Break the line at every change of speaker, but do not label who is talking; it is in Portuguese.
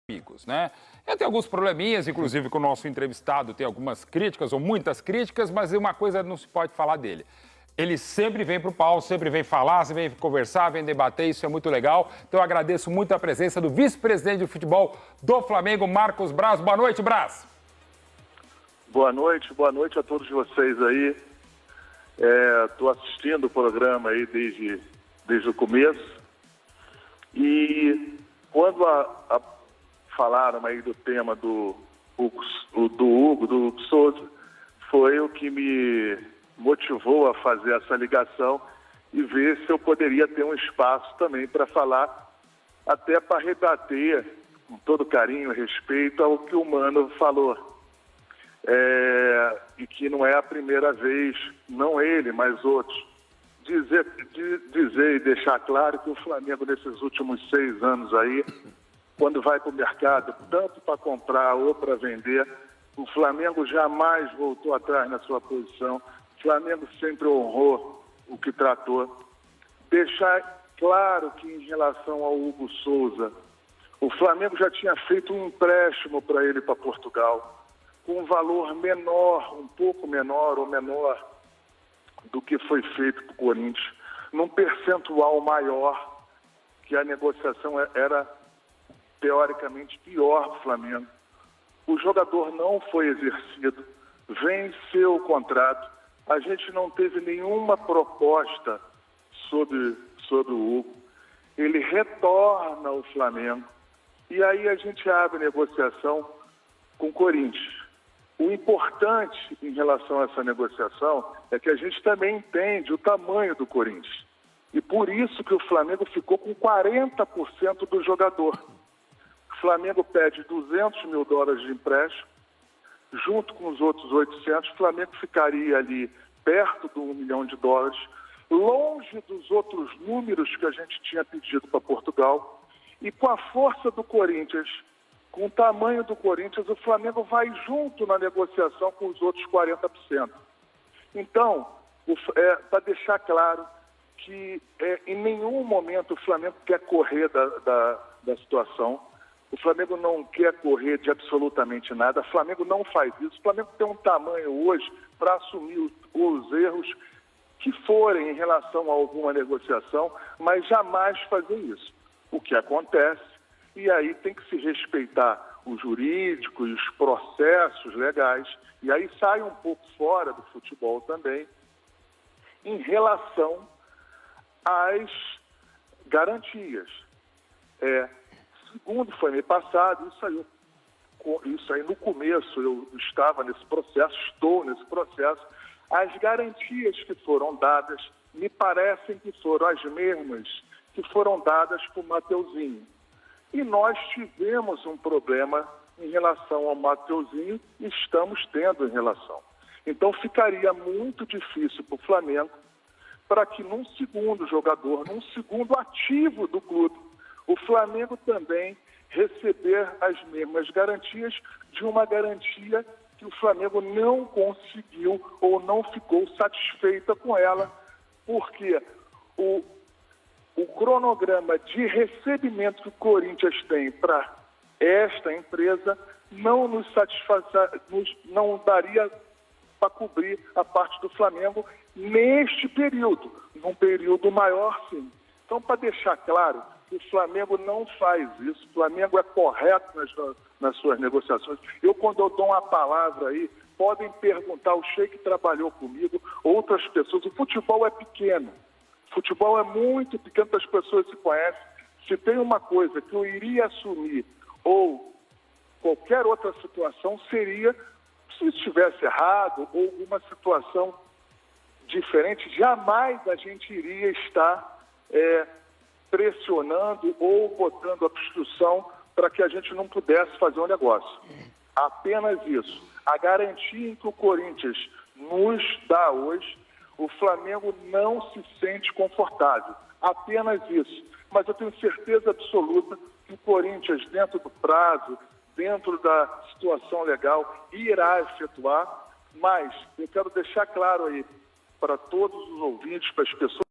amigos, né? Tem alguns probleminhas, inclusive com o nosso entrevistado tem algumas críticas ou muitas críticas, mas uma coisa não se pode falar dele. Ele sempre vem para o pau, sempre vem falar, sempre vem conversar, vem debater, isso é muito legal. Então eu agradeço muito a presença do vice-presidente de futebol do Flamengo, Marcos Braz. Boa noite, Braz.
Boa noite a todos vocês aí. Estou assistindo o programa aí desde o começo. E quando falaram aí do tema do Hugo Souza, foi o que me motivou a fazer essa ligação e ver se eu poderia ter um espaço também para falar, até para rebater com todo carinho e respeito ao que o Mano falou. E que não é a primeira vez, não ele, mas outros, dizer e deixar claro que o Flamengo nesses últimos 6 anos aí, quando vai para o mercado, tanto para comprar ou para vender, o Flamengo jamais voltou atrás na sua posição. O Flamengo sempre honrou o que tratou. Deixar claro que em relação ao Hugo Souza, o Flamengo já tinha feito um empréstimo para ele para Portugal, com um valor menor, um pouco menor ou menor do que foi feito para o Corinthians, num percentual maior, que a negociação era teoricamente pior para o Flamengo. O jogador não foi exercido, venceu o contrato, a gente não teve nenhuma proposta sobre o Hugo, ele retorna ao Flamengo e aí a gente abre negociação com o Corinthians. O importante em relação a essa negociação é que a gente também entende o tamanho do Corinthians. E por isso que o Flamengo ficou com 40% do jogador. O Flamengo pede $200 mil de empréstimo, junto com os outros 800, o Flamengo ficaria ali perto do $1 milhão, longe dos outros números que a gente tinha pedido para Portugal. E com a força do Corinthians, com o tamanho do Corinthians, o Flamengo vai junto na negociação com os outros 40%. Então, para deixar claro que em nenhum momento o Flamengo quer correr da situação, o Flamengo não quer correr de absolutamente nada, o Flamengo não faz isso. O Flamengo tem um tamanho hoje para assumir os erros que forem em relação a alguma negociação, mas jamais fazer isso. O que acontece, e aí tem que se respeitar o jurídico e os processos legais, e aí sai um pouco fora do futebol também, em relação às garantias. Segundo foi mês passado, isso aí no começo, eu estava nesse processo, estou nesse processo, as garantias que foram dadas me parecem que foram as mesmas que foram dadas para o Mateuzinho. E nós tivemos um problema em relação ao Mateuzinho e estamos tendo em relação. Então ficaria muito difícil para o Flamengo para que num segundo jogador, num segundo ativo do clube, o Flamengo também receber as mesmas garantias de uma garantia que o Flamengo não conseguiu ou não ficou satisfeita com ela, porque o cronograma de recebimento que o Corinthians tem para esta empresa não nos não daria para cobrir a parte do Flamengo neste período, num período maior sim. Então, para deixar claro, o Flamengo não faz isso, o Flamengo é correto nas suas negociações. Quando eu dou uma palavra aí, podem perguntar, o Sheik trabalhou comigo, outras pessoas, o futebol é pequeno. O futebol é muito pequeno, as pessoas se conhecem. Se tem uma coisa que eu iria assumir ou qualquer outra situação seria, se estivesse errado ou alguma situação diferente, jamais a gente iria estar pressionando ou botando obstrução para que a gente não pudesse fazer um negócio. Apenas isso. A garantia que o Corinthians nos dá hoje, o Flamengo não se sente confortável. Apenas isso. Mas eu tenho certeza absoluta que o Corinthians, dentro do prazo, dentro da situação legal, irá efetuar. Mas eu quero deixar claro aí para todos os ouvintes, para as pessoas